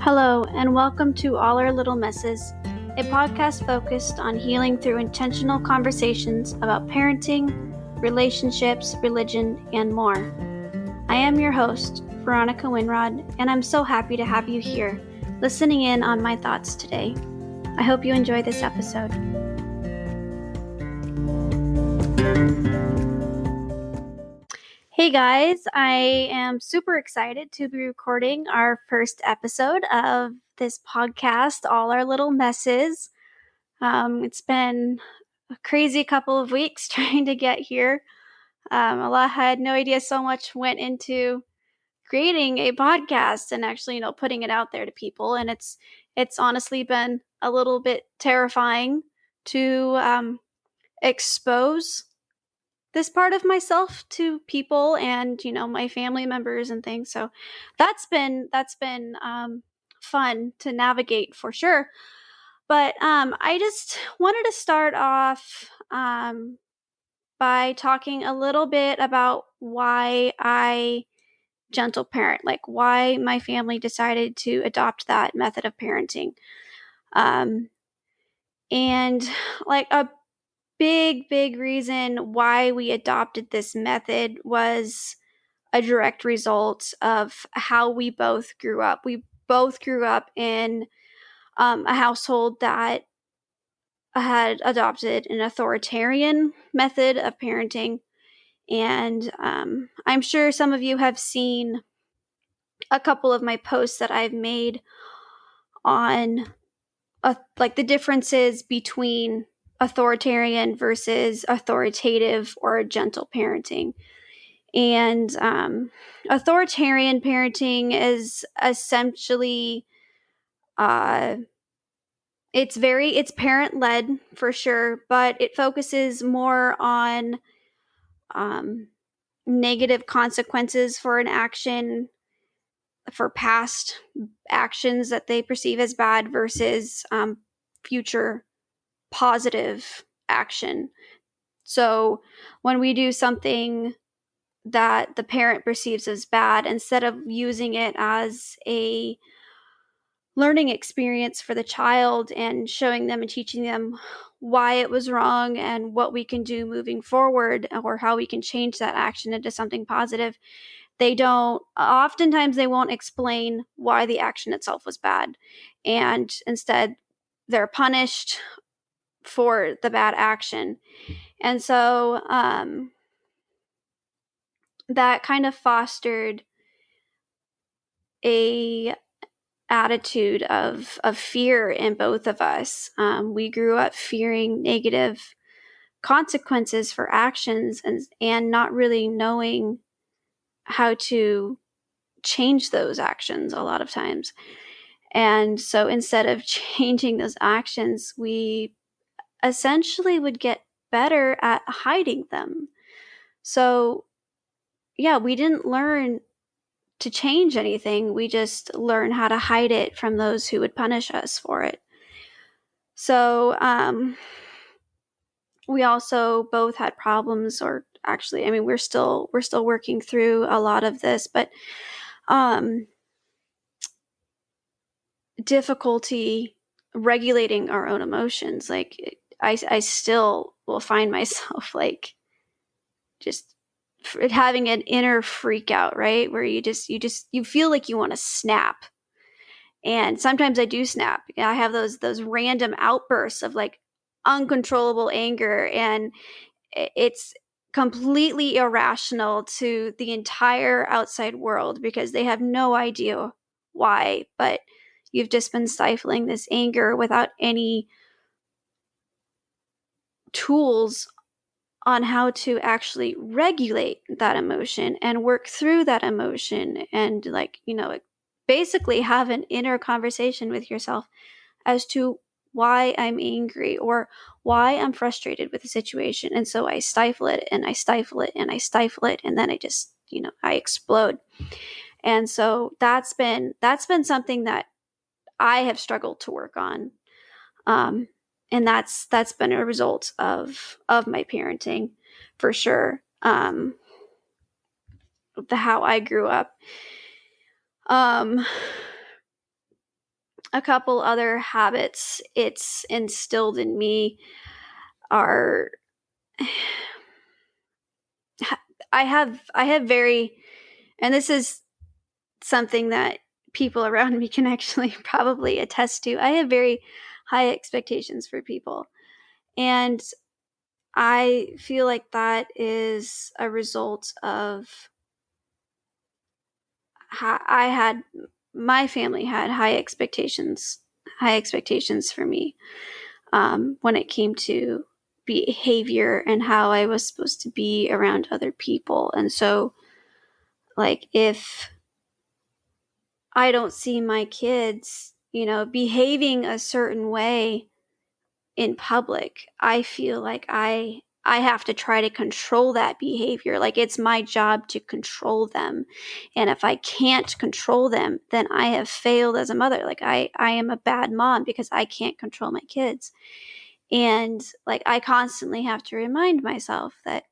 Hello, and welcome to All Our Little Messes, a podcast focused on healing through intentional conversations about parenting, relationships, religion, and more. I am your host, Veronica Winrod, and I'm so happy to have you here, listening in on my thoughts today. I hope you enjoy this episode. Hey guys, I am super excited to be recording our first episode of this podcast, All Our Little Messes. It's been a crazy couple of weeks trying to get here. I had no idea so much went into creating a podcast and actually, putting it out there to people. And it's honestly been a little bit terrifying to expose this part of myself to people and, my family members and things. So that's been fun to navigate for sure. But I just wanted to start off by talking a little bit about why I gentle parent, like why my family decided to adopt that method of parenting. And like a big reason why we adopted this method was a direct result of how we both grew up. We both grew up in a household that had adopted an authoritarian method of parenting. And I'm sure some of you have seen a couple of my posts that I've made on like the differences between authoritarian versus authoritative or gentle parenting. And authoritarian parenting is essentially it's parent led for sure, but it focuses more on negative consequences for an action, for past actions that they perceive as bad versus future positive action. So when we do something that the parent perceives as bad, instead of using it as a learning experience for the child and showing them and teaching them why it was wrong and what we can do moving forward or how we can change that action into something positive, oftentimes they won't explain why the action itself was bad. And instead, they're punished for the bad action. And so that kind of fostered a attitude of fear in both of us. We grew up fearing negative consequences for actions and not really knowing how to change those actions a lot of times. And so instead of changing those actions, we essentially would get better at hiding them. So yeah, we didn't learn to change anything. We just learn how to hide it from those who would punish us for it. So we also both had problems, or actually, I mean, we're still working through a lot of this, but difficulty regulating our own emotions. Like I still will find myself like just having an inner freak out, right? Where you feel like you want to snap. And sometimes I do snap. I have those random outbursts of like uncontrollable anger, and it's completely irrational to the entire outside world because they have no idea why, but you've just been stifling this anger without any tools on how to actually regulate that emotion and work through that emotion and basically have an inner conversation with yourself as to why I'm angry or why I'm frustrated with the situation. And so I stifle it and I stifle it and I stifle it. And then I just, I explode. And so that's been something that I have struggled to work on. And that's been a result of my parenting for sure. How I grew up. a couple other habits it's instilled in me are I have very, and this is something that people around me can actually probably attest to. I have very high expectations for people. And I feel like that is a result of how my family had high expectations for me when it came to behavior and how I was supposed to be around other people. And so, like, if I don't see my kids, behaving a certain way in public, I feel like I have to try to control that behavior. Like, it's my job to control them. And if I can't control them, then I have failed as a mother. Like, I am a bad mom because I can't control my kids. And like, I constantly have to remind myself that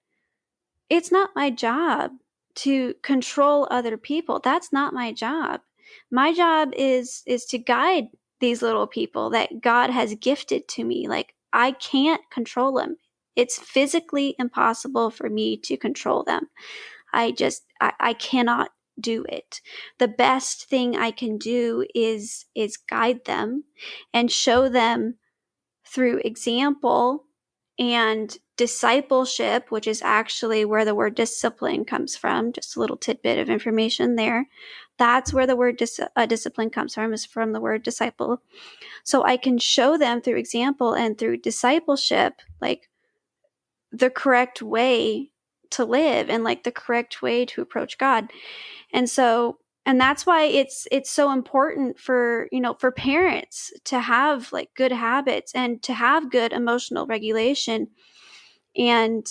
it's not my job to control other people. That's not my job. My job is to guide these little people that God has gifted to me. Like, I can't control them. It's physically impossible for me to control them. I cannot do it. The best thing I can do is guide them and show them through example and discipleship, which is actually where the word discipline comes from. Just a little tidbit of information there. That's where the word discipline comes from, is from the word disciple. So I can show them through example and through discipleship, like, the correct way to live and like the correct way to approach God. And so, and that's why it's so important for, for parents to have like good habits and to have good emotional regulation. And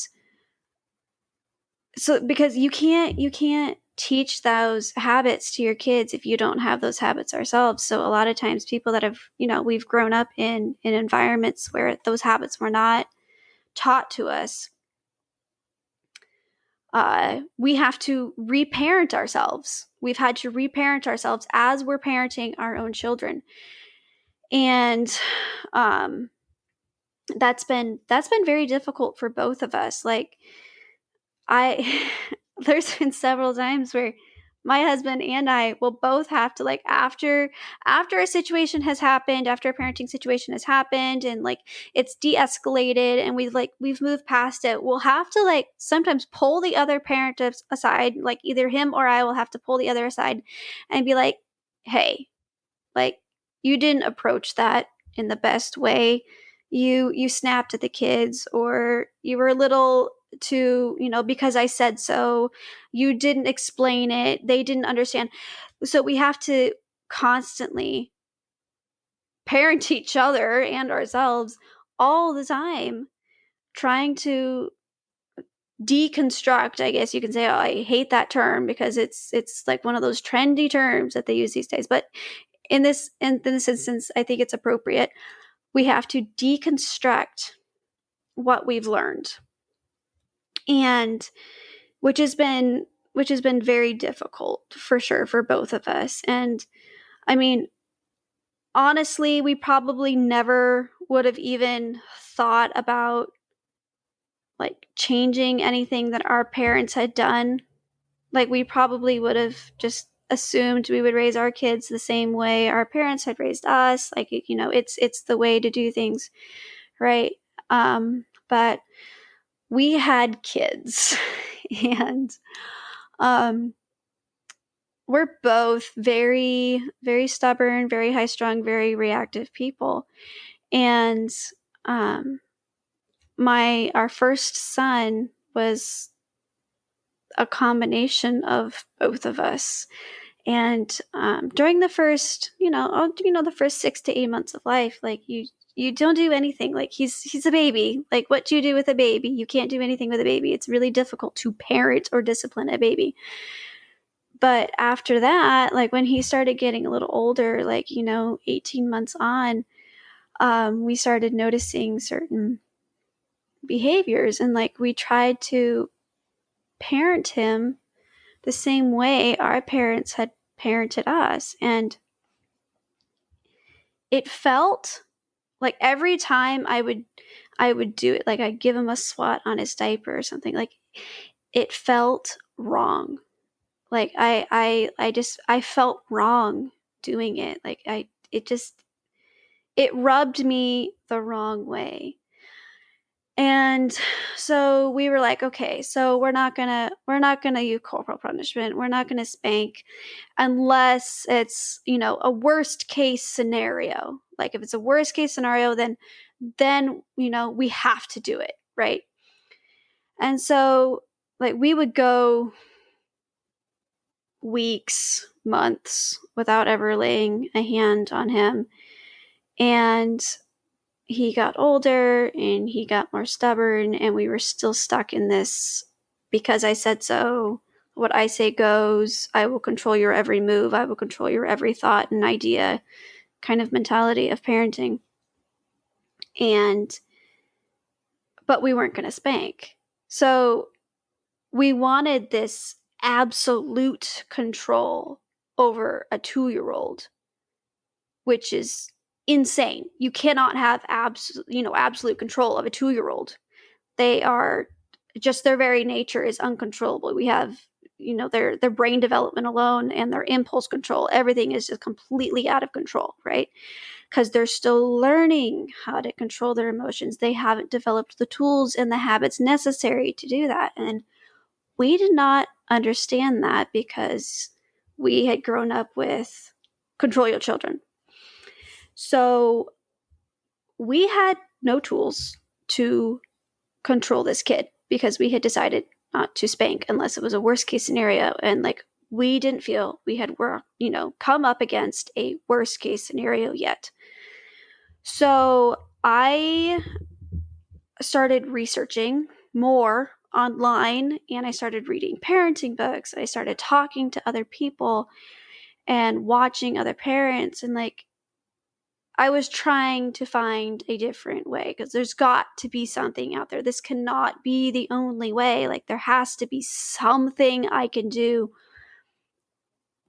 so, because you can't teach those habits to your kids if you don't have those habits ourselves. So a lot of times people that have, we've grown up in environments where those habits were not taught to us, we have to reparent ourselves. We've had to reparent ourselves as we're parenting our own children. And that's been very difficult for both of us. Like, I there's been several times where my husband and I will both have to, like, after a situation has happened, after a parenting situation has happened and like it's de-escalated and we've moved past it, we'll have to like sometimes pull the other parent aside, like either him or I will have to pull the other aside and be like, "Hey, like, you didn't approach that in the best way. You snapped at the kids, or you were a little too, because I said so. You didn't explain it. They didn't understand." So we have to constantly parent each other and ourselves all the time, trying to deconstruct, I guess you can say. Oh, I hate that term because it's like one of those trendy terms that they use these days. But in this instance, I think it's appropriate. We have to deconstruct what we've learned, and which has been very difficult for sure for both of us. And I mean, honestly, we probably never would have even thought about like changing anything that our parents had done. Like, we probably would have just assumed we would raise our kids the same way our parents had raised us. Like, it's the way to do things, right? But we had kids and we're both very, very stubborn, very high strung, very reactive people. And um, our first son was a combination of both of us. And during the first, the first 6 to 8 months of life, like, you don't do anything. Like, he's a baby. Like, what do you do with a baby? You can't do anything with a baby. It's really difficult to parent or discipline a baby. But after that, like, when he started getting a little older, like, 18 months on, we started noticing certain behaviors, and like, we tried to parent him the same way our parents had parented us. And it felt like every time I would do it, like I'd give him a swat on his diaper or something, like it felt wrong. Like I felt wrong doing it. Like it rubbed me the wrong way. And so we were like, okay, so we're not gonna use corporal punishment. We're not gonna spank unless it's, a worst case scenario. Like if it's a worst case scenario, then we have to do it, right? And so like we would go weeks, months without ever laying a hand on him. And he got older and he got more stubborn, and we were still stuck in this because I said so. What I say goes. I will control your every move. I will control your every thought and idea kind of mentality of parenting. But we weren't going to spank. So we wanted this absolute control over a 2-year-old, which is insane. You cannot have absolute control of a 2-year-old. They are just, their very nature is uncontrollable. We have, their brain development alone and their impulse control, everything is just completely out of control, right? Because they're still learning how to control their emotions. They haven't developed the tools and the habits necessary to do that. And we did not understand that because we had grown up with control your children. So we had no tools to control this kid because we had decided not to spank unless it was a worst case scenario. And like, we didn't feel we had come up against a worst case scenario yet. So I started researching more online, and I started reading parenting books. I started talking to other people and watching other parents, and like, I was trying to find a different way because there's got to be something out there. This cannot be the only way. Like, there has to be something I can do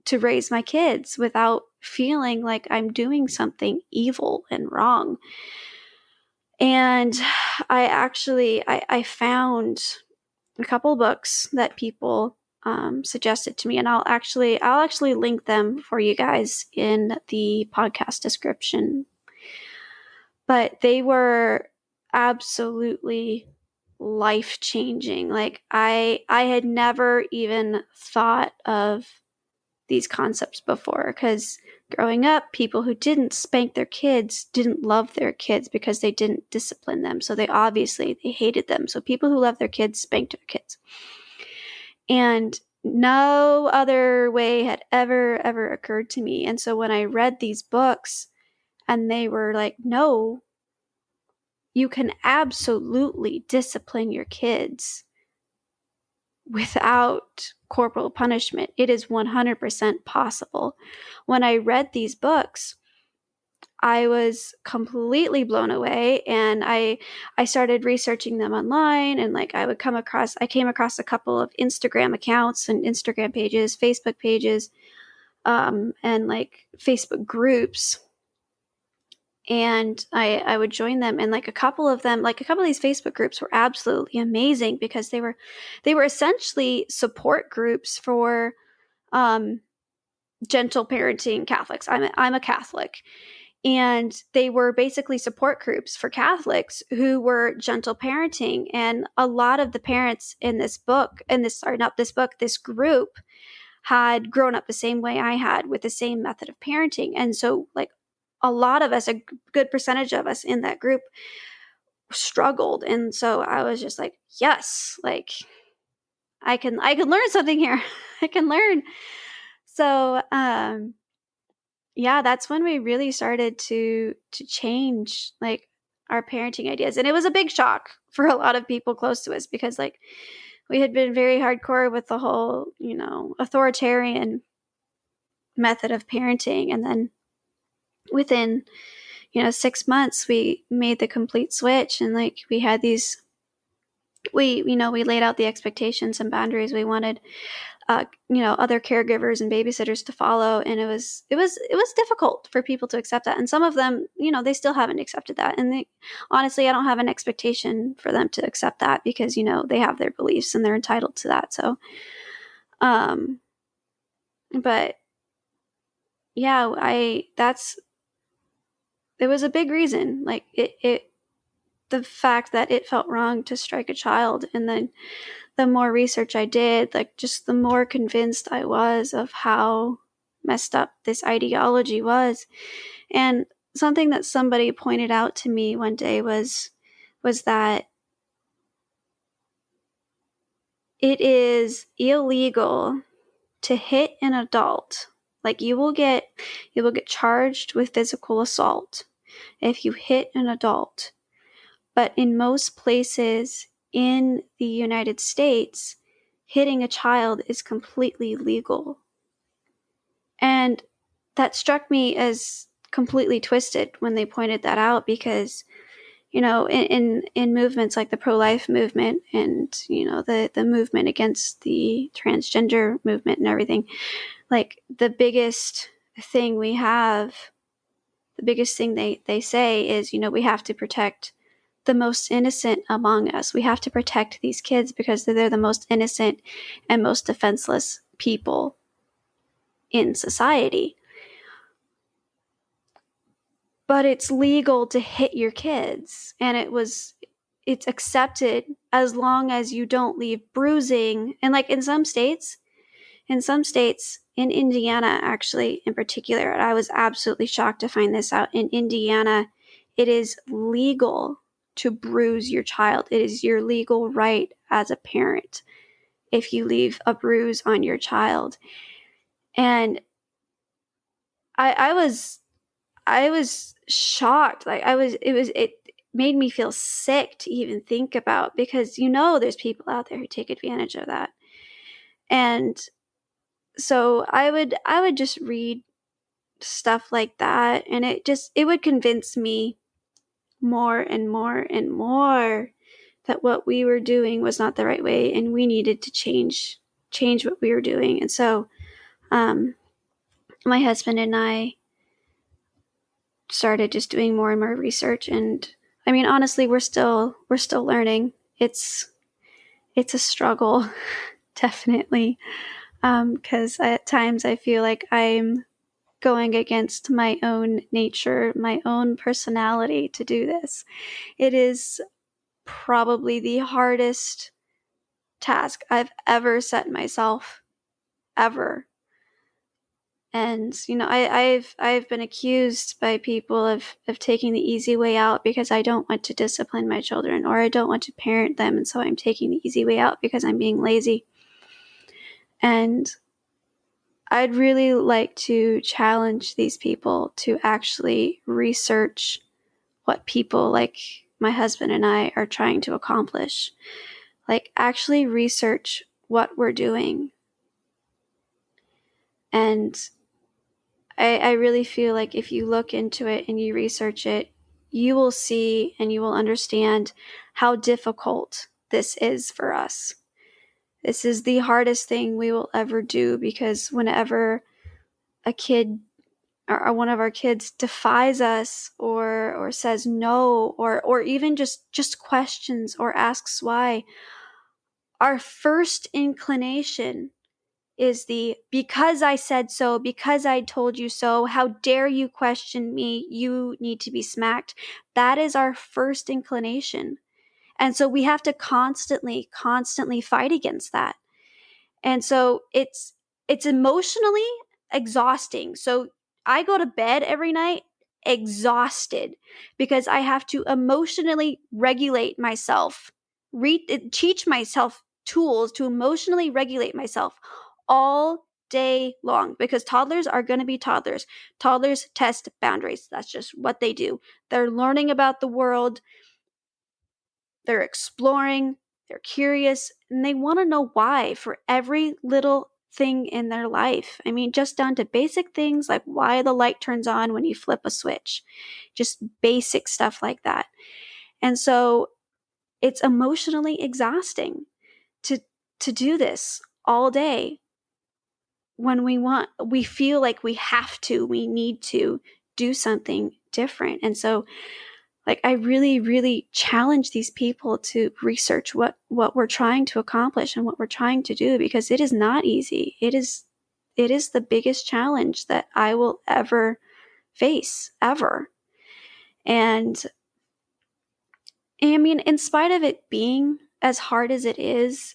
to raise my kids without feeling like I'm doing something evil and wrong. And I found a couple of books that people suggested to me, and I'll actually link them for you guys in the podcast description. But they were absolutely life-changing. Like, I had never even thought of these concepts before, because growing up, people who didn't spank their kids didn't love their kids because they didn't discipline them. So they hated them. So people who loved their kids spanked their kids. And no other way had ever occurred to me. And so when I read these books and they were like, no, you can absolutely discipline your kids without corporal punishment. It is 100% possible. When I read these books, I was completely blown away, and I started researching them online, and like I came across a couple of Instagram accounts and Instagram pages, Facebook pages, and like Facebook groups. And I would join them, and like a couple of these Facebook groups were absolutely amazing because they were essentially support groups for gentle parenting Catholics. I'm a Catholic, and they were basically support groups for Catholics who were gentle parenting. And a lot of the parents in this group had grown up the same way I had, with the same method of parenting. And so like, a lot of us, a good percentage of us in that group, struggled. And so I was just like, yes, like I can learn something here. I can learn. So, yeah, that's when we really started to change like our parenting ideas. And it was a big shock for a lot of people close to us because like we had been very hardcore with the whole, authoritarian method of parenting. And then within 6 months we made the complete switch, and like we had we laid out the expectations and boundaries we wanted other caregivers and babysitters to follow, and it was difficult for people to accept that. And some of them, they still haven't accepted that. And honestly, I don't have an expectation for them to accept that because they have their beliefs and they're entitled to that. So, but yeah, it was a big reason. Like the fact that it felt wrong to strike a child, and then the more research I did, like just the more convinced I was of how messed up this ideology was. And something that somebody pointed out to me one day was that it is illegal to hit an adult. Like you will get charged with physical assault if you hit an adult. But in most places in the United States, hitting a child is completely legal. And that struck me as completely twisted when they pointed that out, because in movements like the pro-life movement and the movement against the transgender movement and everything, like the biggest thing they say is, we have to protect the most innocent among us. We have to protect these kids because they're the most innocent and most defenseless people in society. But it's legal to hit your kids, and it's accepted as long as you don't leave bruising. And like in some states, in Indiana, actually, in particular, and I was absolutely shocked to find this out. In Indiana, it is legal to bruise your child. It is your legal right as a parent if you leave a bruise on your child. And I was shocked. Like it made me feel sick to even think about, because there's people out there who take advantage of that. And so I would just read stuff like that, and it would convince me more and more and more that what we were doing was not the right way, and we needed to change what we were doing. And so my husband and I started just doing more and more research. And I mean, honestly, we're still learning. It's a struggle, definitely, because at times I feel like I'm going against my own nature, my own personality to do this. It is probably the hardest task I've ever set myself, ever. And I've been accused by people of taking the easy way out because I don't want to discipline my children, or I don't want to parent them, and so I'm taking the easy way out because I'm being lazy. And I'd really like to challenge these people to actually research what people like my husband and I are trying to accomplish. Like, actually research what we're doing. And I really feel like if you look into it and you research it, you will see and you will understand how difficult this is for us. This is the hardest thing we will ever do, because whenever a kid or one of our kids defies us or says no, or even just questions or asks why, our first inclination is the because I said so, because I told you so, how dare you question me, you need to be smacked. That is our first inclination. And so we have to constantly fight against that. And so it's emotionally exhausting. So I go to bed every night exhausted because I have to emotionally regulate myself, teach myself tools to emotionally regulate myself all day long, because toddlers are going to be toddlers. Toddlers test boundaries. That's just what they do. They're learning about the world. They're exploring, they're curious, and they want to know why for every little thing in their life. I mean, just down to basic things like why the light turns on when you flip a switch. Just basic stuff like that. And so it's emotionally exhausting to do this all day. when we feel like we need to do something different. And so, like, I really, really challenge these people to research what we're trying to accomplish and what we're trying to do, because it is not easy. It is the biggest challenge that I will ever face, ever. And I mean, in spite of it being as hard as it is,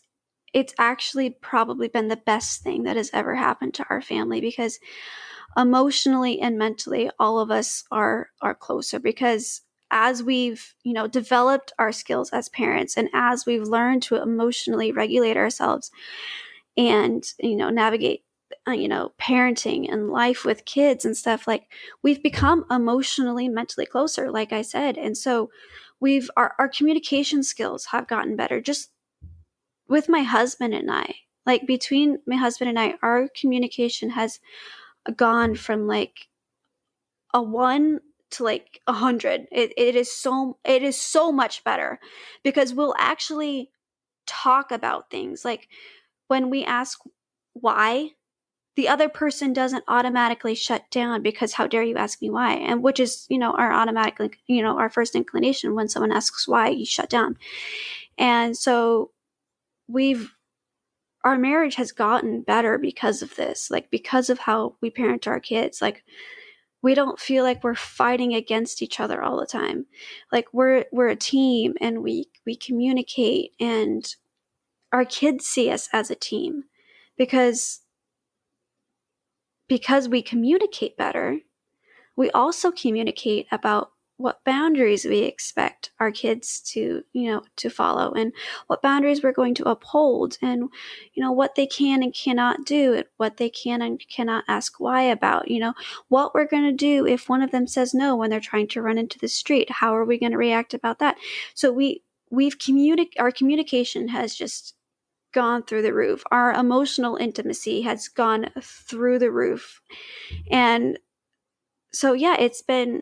it's actually probably been the best thing that has ever happened to our family, because emotionally and mentally all of us are closer, because as we've, developed our skills as parents, and as we've learned to emotionally regulate ourselves and, navigate, parenting and life with kids and stuff, like, we've become emotionally, mentally closer, like I said. And so our communication skills have gotten better, just with my husband and I. Like, between my husband and I, our communication has gone from like a 1 to like 100. It is so much better, because we'll actually talk about things. Like, when we ask why, the other person doesn't automatically shut down, because how dare you ask me why? And which is, our automatic, our first inclination when someone asks why, you shut down. And so we've our marriage has gotten better because of this, like, because of how we parent our kids. Like, we don't feel like we're fighting against each other all the time. Like, we're a team, and we communicate, and our kids see us as a team, because we communicate better. We also communicate about what boundaries we expect our kids to follow, and what boundaries we're going to uphold, and, what they can and cannot do, and what they can and cannot ask why about, what we're going to do if one of them says no when they're trying to run into the street. How are we going to react about that? So our communication has just gone through the roof. Our emotional intimacy has gone through the roof. And so, yeah, it's been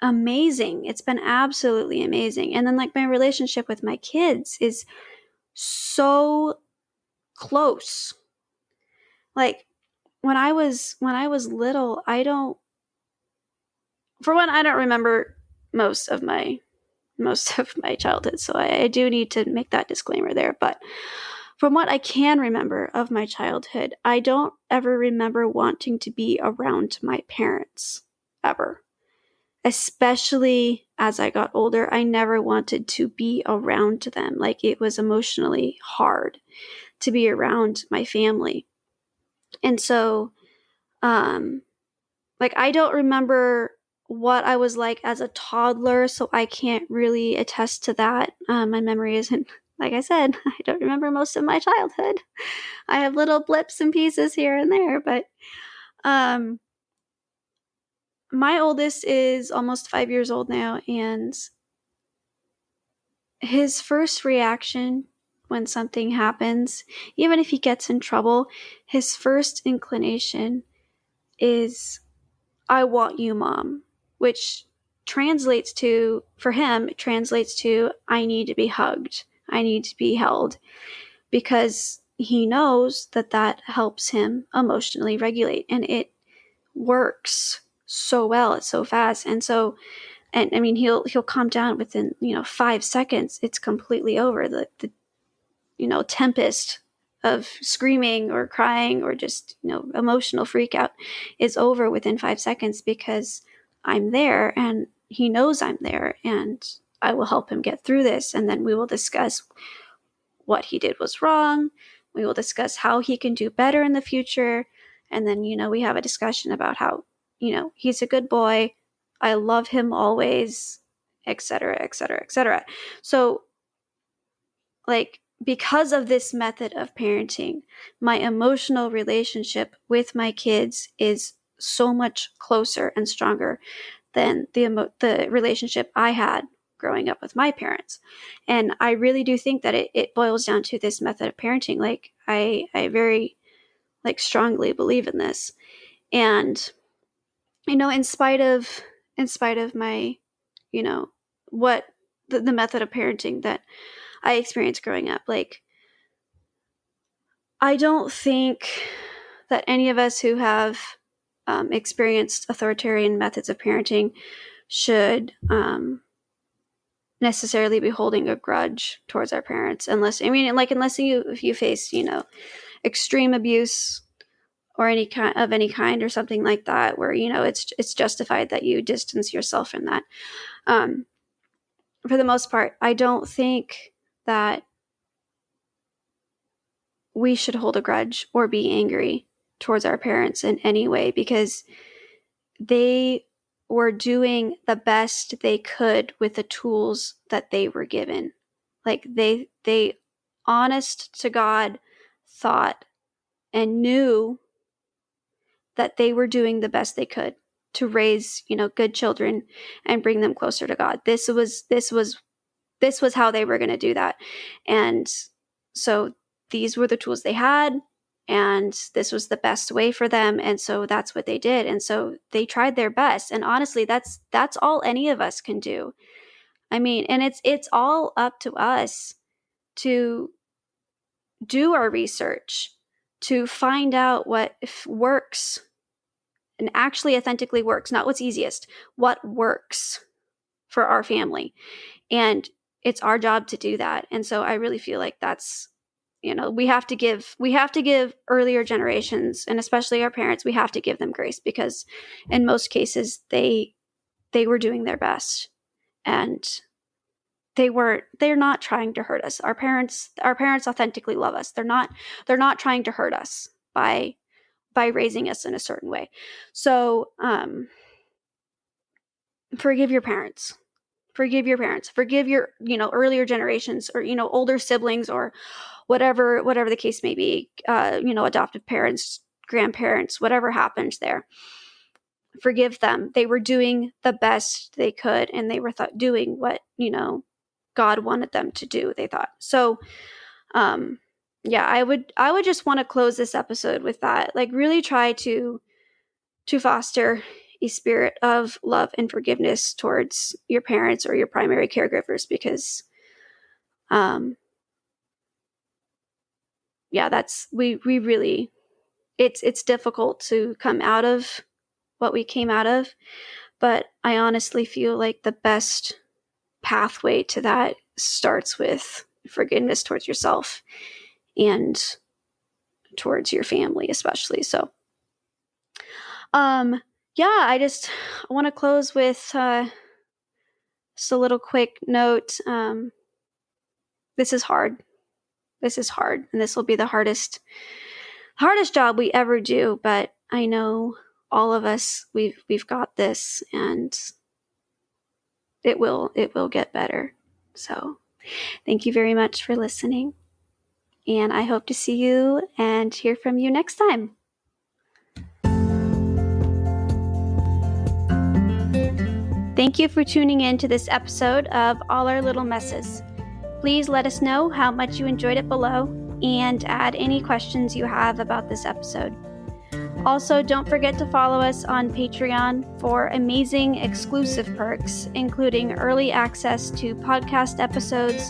amazing. It's been absolutely amazing. And then, like, my relationship with my kids is so close. Like, when I was little, I don't remember most of my childhood. So I do need to make that disclaimer there. But from what I can remember of my childhood, I don't ever remember wanting to be around my parents, ever. Especially as I got older, I never wanted to be around them. Like, it was emotionally hard to be around my family. And so, like, I don't remember what I was like as a toddler, so I can't really attest to that. My memory isn't, like I said, I don't remember most of my childhood. I have little blips and pieces here and there, but um, my oldest is almost 5 years old now, and his first reaction when something happens, even if he gets in trouble, his first inclination is, "I want you, Mom," which for him, it translates to, "I need to be hugged. I need to be held," because he knows that helps him emotionally regulate, and it works so well. It's so fast. And so, and I mean, he'll calm down within, 5 seconds. It's completely over. The tempest of screaming or crying or just, emotional freak out is over within 5 seconds, because I'm there, and he knows I'm there, and I will help him get through this. And then we will discuss what he did was wrong. We will discuss how he can do better in the future. And then, we have a discussion about how, he's a good boy. I love him always, etc., etc., etc. So, like, because of this method of parenting, my emotional relationship with my kids is so much closer and stronger than the relationship I had growing up with my parents. And I really do think that it boils down to this method of parenting. Like, I very, like, strongly believe in this. And, in spite of my, what the method of parenting that I experienced growing up, like, I don't think that any of us who have experienced authoritarian methods of parenting should necessarily be holding a grudge towards our parents, unless if you face, extreme abuse or any kind or something like that, where, it's justified that you distance yourself from that. For the most part, I don't think that we should hold a grudge or be angry towards our parents in any way, because they were doing the best they could with the tools that they were given. Like they honest to God thought and knew that they were doing the best they could to raise, good children and bring them closer to God. This was how they were going to do that. And so these were the tools they had, and this was the best way for them. And so that's what they did. And so they tried their best. And honestly, that's all any of us can do. I mean, and it's all up to us to do our research, to find out what works and actually authentically works, not what's easiest, what works for our family. And it's our job to do that. And so I really feel like that's, we have to give earlier generations, and especially our parents, we have to give them grace, because in most cases they were doing their best, and they're not trying to hurt us. Our parents authentically love us. They're not trying to hurt us by raising us in a certain way. So forgive your parents. Forgive your earlier generations, or, older siblings, or whatever the case may be, adoptive parents, grandparents, whatever happened there. Forgive them. They were doing the best they could, and they were doing what, God wanted them to do, they thought. So, I would just want to close this episode with that. Like, really try to foster a spirit of love and forgiveness towards your parents or your primary caregivers, because we really, it's difficult to come out of what we came out of, but I honestly feel like the best pathway to that starts with forgiveness towards yourself and towards your family, especially. So I want to close with just a little quick note. This is hard, and this will be the hardest job we ever do, but I know all of us, we've got this, and it will get better. So thank you very much for listening, and I hope to see you and hear from you next time. Thank you for tuning in to this episode of All Our Little Messes. Please let us know how much you enjoyed it below, and add any questions you have about this episode. Also, don't forget to follow us on Patreon for amazing exclusive perks, including early access to podcast episodes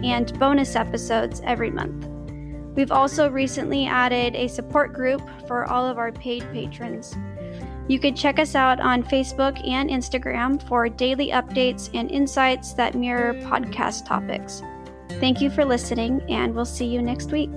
and bonus episodes every month. We've also recently added a support group for all of our paid patrons. You can check us out on Facebook and Instagram for daily updates and insights that mirror podcast topics. Thank you for listening, and we'll see you next week.